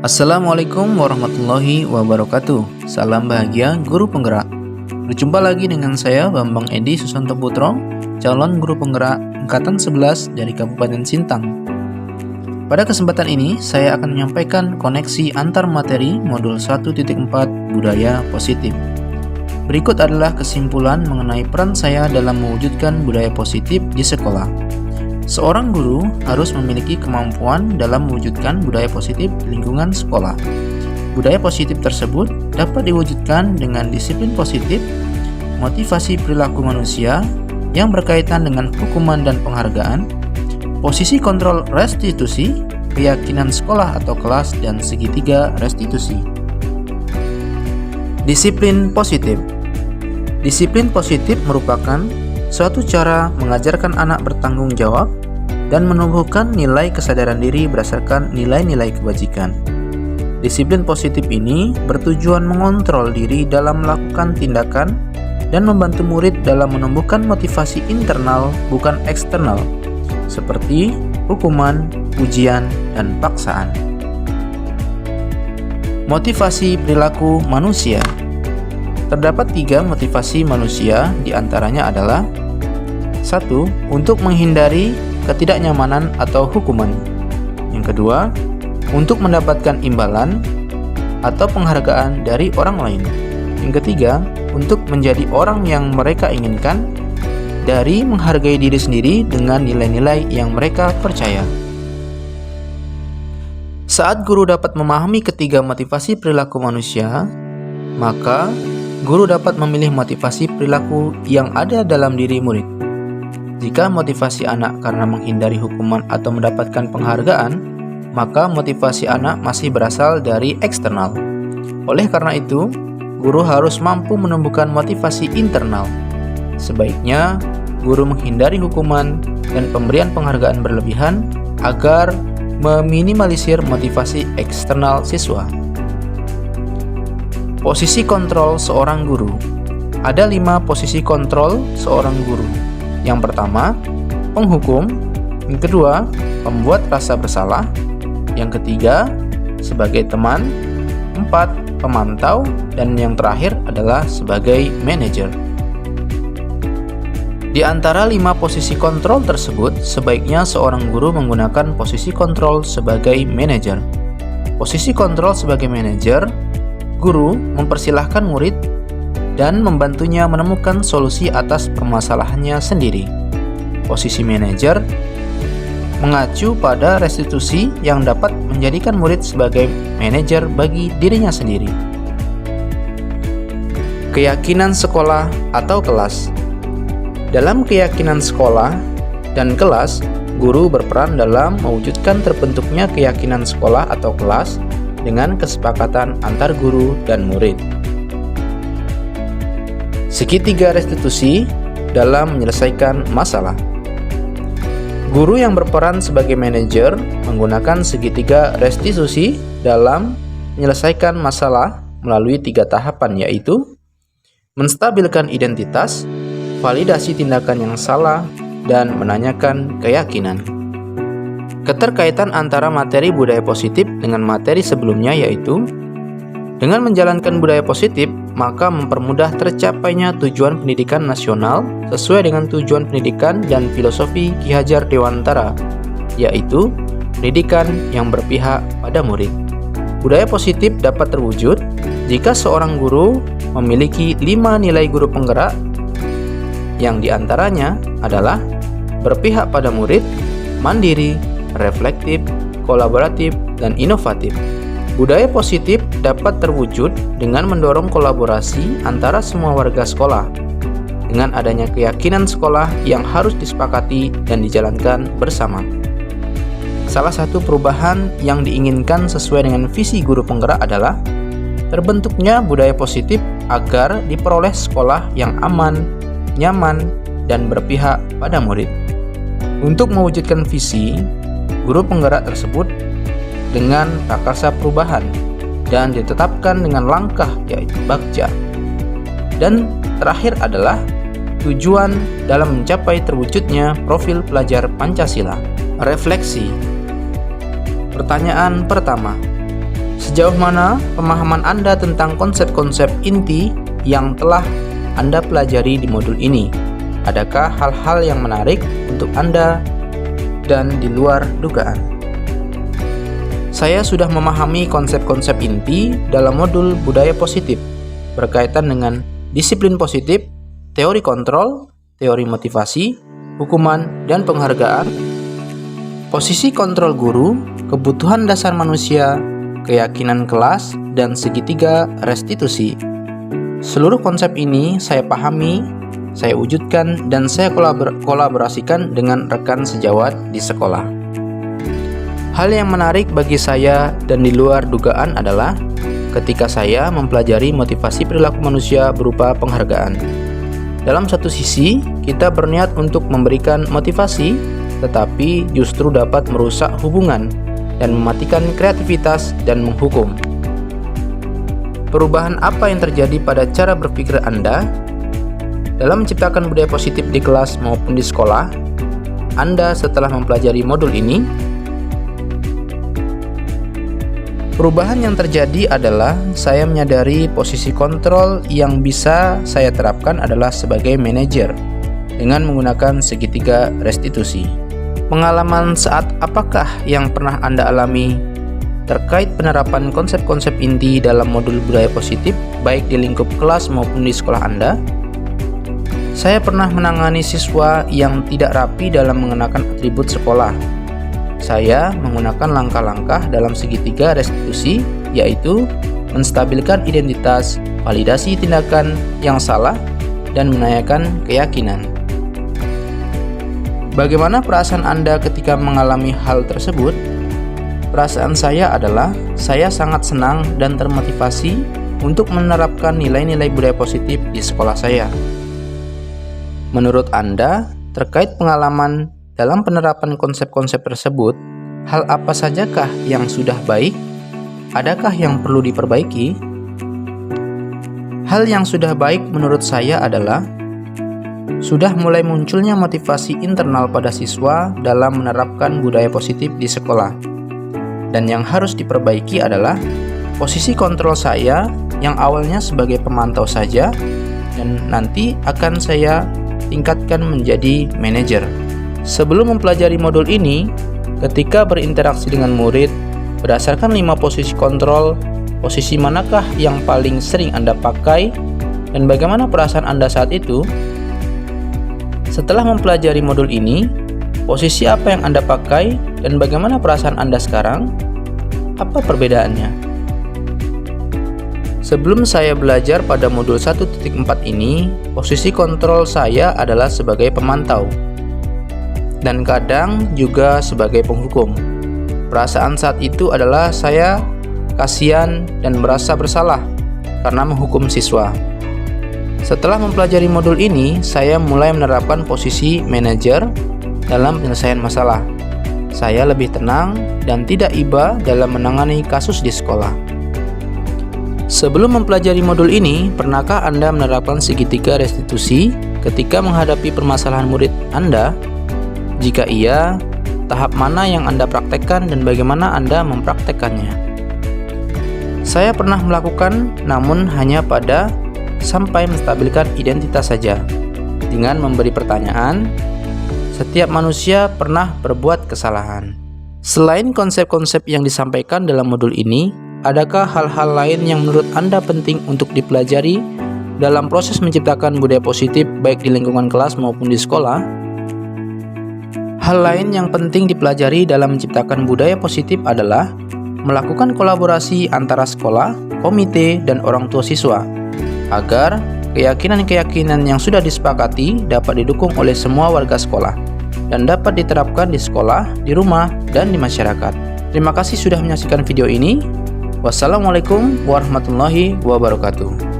Assalamualaikum warahmatullahi wabarakatuh. Salam bahagia guru penggerak. Berjumpa lagi dengan saya Bambang Edi Susanto Putro, calon guru penggerak angkatan 11 dari Kabupaten Sintang. Pada kesempatan ini saya akan menyampaikan koneksi antar materi modul 1.4 budaya positif. Berikut adalah kesimpulan mengenai peran saya dalam mewujudkan budaya positif di sekolah. Seorang guru harus memiliki kemampuan dalam mewujudkan budaya positif di lingkungan sekolah. Budaya positif tersebut dapat diwujudkan dengan disiplin positif, motivasi perilaku manusia yang berkaitan dengan hukuman dan penghargaan, posisi kontrol restitusi, keyakinan sekolah atau kelas, dan segitiga restitusi. Disiplin positif. Disiplin positif merupakan suatu cara mengajarkan anak bertanggung jawab dan menumbuhkan nilai kesadaran diri berdasarkan nilai-nilai kebajikan. Disiplin positif ini bertujuan mengontrol diri dalam melakukan tindakan dan membantu murid dalam menumbuhkan motivasi internal bukan eksternal, seperti hukuman, ujian, dan paksaan. Motivasi perilaku manusia. Terdapat 3 motivasi manusia, diantaranya adalah 1. Untuk menghindari ketidaknyamanan atau hukuman. Yang kedua, untuk mendapatkan imbalan atau penghargaan dari orang lain. Yang ketiga, untuk menjadi orang yang mereka inginkan dari menghargai diri sendiri dengan nilai-nilai yang mereka percaya. Saat guru dapat memahami ketiga motivasi perilaku manusia, maka guru dapat memilih motivasi perilaku yang ada dalam diri murid. Jika motivasi anak karena menghindari hukuman atau mendapatkan penghargaan, maka motivasi anak masih berasal dari eksternal. Oleh karena itu, guru harus mampu menumbuhkan motivasi internal. Sebaiknya, guru menghindari hukuman dan pemberian penghargaan berlebihan agar meminimalisir motivasi eksternal siswa. Posisi kontrol seorang guru. Ada 5 posisi kontrol seorang guru. Yang pertama, penghukum. Yang kedua, pembuat rasa bersalah. Yang ketiga, sebagai teman. 4, pemantau. Dan yang terakhir adalah sebagai manajer. Di antara 5 posisi kontrol tersebut, sebaiknya seorang guru menggunakan posisi kontrol sebagai manajer. Posisi kontrol sebagai manajer, guru mempersilahkan murid dan membantunya menemukan solusi atas permasalahannya sendiri. Posisi manajer mengacu pada restitusi yang dapat menjadikan murid sebagai manajer bagi dirinya sendiri. Keyakinan sekolah atau kelas. Dalam keyakinan sekolah dan kelas, guru berperan dalam mewujudkan terbentuknya keyakinan sekolah atau kelas dengan kesepakatan antar guru dan murid. Segitiga restitusi dalam menyelesaikan masalah. Guru yang berperan sebagai manajer menggunakan segitiga restitusi dalam menyelesaikan masalah melalui 3 tahapan, yaitu menstabilkan identitas, validasi tindakan yang salah, dan menanyakan keyakinan. Keterkaitan antara materi budaya positif dengan materi sebelumnya yaitu dengan menjalankan budaya positif, maka mempermudah tercapainya tujuan pendidikan nasional sesuai dengan tujuan pendidikan dan filosofi Ki Hajar Dewantara, yaitu pendidikan yang berpihak pada murid. Budaya positif dapat terwujud jika seorang guru memiliki 5 nilai guru penggerak, yang diantaranya adalah berpihak pada murid, mandiri, reflektif, kolaboratif, dan inovatif. Budaya positif dapat terwujud dengan mendorong kolaborasi antara semua warga sekolah, dengan adanya keyakinan sekolah yang harus disepakati dan dijalankan bersama. Salah satu perubahan yang diinginkan sesuai dengan visi guru penggerak adalah terbentuknya budaya positif agar diperoleh sekolah yang aman, nyaman, dan berpihak pada murid. Untuk mewujudkan visi, guru penggerak tersebut dengan prakarsa perubahan dan ditetapkan dengan langkah yaitu bagja. Dan terakhir adalah tujuan dalam mencapai terwujudnya profil pelajar Pancasila. Refleksi. Pertanyaan pertama, Sejauh mana pemahaman Anda tentang konsep-konsep inti yang telah Anda pelajari di modul ini? Adakah hal-hal yang menarik untuk Anda dan di luar dugaan? Saya sudah memahami konsep-konsep inti dalam modul budaya positif berkaitan dengan disiplin positif, teori kontrol, teori motivasi, hukuman, dan penghargaan, posisi kontrol guru, kebutuhan dasar manusia, keyakinan kelas, dan segitiga restitusi. Seluruh konsep ini saya pahami, saya wujudkan, dan saya kolaborasikan dengan rekan sejawat di sekolah. Hal yang menarik bagi saya dan di luar dugaan adalah ketika saya mempelajari motivasi perilaku manusia berupa penghargaan. Dalam satu sisi, kita berniat untuk memberikan motivasi, tetapi justru dapat merusak hubungan dan mematikan kreativitas dan menghukum. Perubahan apa yang terjadi pada cara berpikir Anda dalam menciptakan budaya positif di kelas maupun di sekolah Anda setelah mempelajari modul ini? Perubahan yang terjadi adalah saya menyadari posisi kontrol yang bisa saya terapkan adalah sebagai manajer dengan menggunakan segitiga restitusi. Pengalaman saat apakah yang pernah Anda alami terkait penerapan konsep-konsep inti dalam modul budaya positif baik di lingkup kelas maupun di sekolah Anda? Saya pernah menangani siswa yang tidak rapi dalam mengenakan atribut sekolah. Saya menggunakan langkah-langkah dalam segitiga restitusi, yaitu menstabilkan identitas, validasi tindakan yang salah, dan menanyakan keyakinan. Bagaimana perasaan Anda ketika mengalami hal tersebut? Perasaan saya adalah saya sangat senang dan termotivasi untuk menerapkan nilai-nilai budaya positif di sekolah saya. Menurut Anda, terkait pengalaman dalam penerapan konsep-konsep tersebut, hal apa sajakah yang sudah baik? Adakah yang perlu diperbaiki? Hal yang sudah baik menurut saya adalah sudah mulai munculnya motivasi internal pada siswa dalam menerapkan budaya positif di sekolah. Dan yang harus diperbaiki adalah posisi kontrol saya yang awalnya sebagai pemantau saja dan nanti akan saya tingkatkan menjadi manajer. Sebelum mempelajari modul ini, ketika berinteraksi dengan murid, berdasarkan 5 posisi kontrol, posisi manakah yang paling sering Anda pakai dan bagaimana perasaan Anda saat itu? Setelah mempelajari modul ini, posisi apa yang Anda pakai dan bagaimana perasaan Anda sekarang? Apa perbedaannya? Sebelum saya belajar pada modul 1.4 ini, posisi kontrol saya adalah sebagai pemantau dan kadang juga sebagai penghukum. Perasaan saat itu adalah saya kasihan dan merasa bersalah karena menghukum siswa. Setelah mempelajari modul ini, saya mulai menerapkan posisi manajer dalam penyelesaian masalah. Saya lebih tenang dan tidak iba dalam menangani kasus di sekolah. Sebelum mempelajari modul ini, pernahkah Anda menerapkan segitiga restitusi ketika menghadapi permasalahan murid Anda? Jika iya, tahap mana yang Anda praktekkan dan bagaimana Anda mempraktekkannya? Saya pernah melakukan, namun hanya pada sampai menstabilkan identitas saja. Dengan memberi pertanyaan, setiap manusia pernah berbuat kesalahan. Selain konsep-konsep yang disampaikan dalam modul ini, adakah hal-hal lain yang menurut Anda penting untuk dipelajari dalam proses menciptakan budaya positif baik di lingkungan kelas maupun di sekolah? Hal lain yang penting dipelajari dalam menciptakan budaya positif adalah melakukan kolaborasi antara sekolah, komite, dan orang tua siswa, agar keyakinan-keyakinan yang sudah disepakati dapat didukung oleh semua warga sekolah dan dapat diterapkan di sekolah, di rumah, dan di masyarakat. Terima kasih sudah menyaksikan video ini. Wassalamualaikum warahmatullahi wabarakatuh.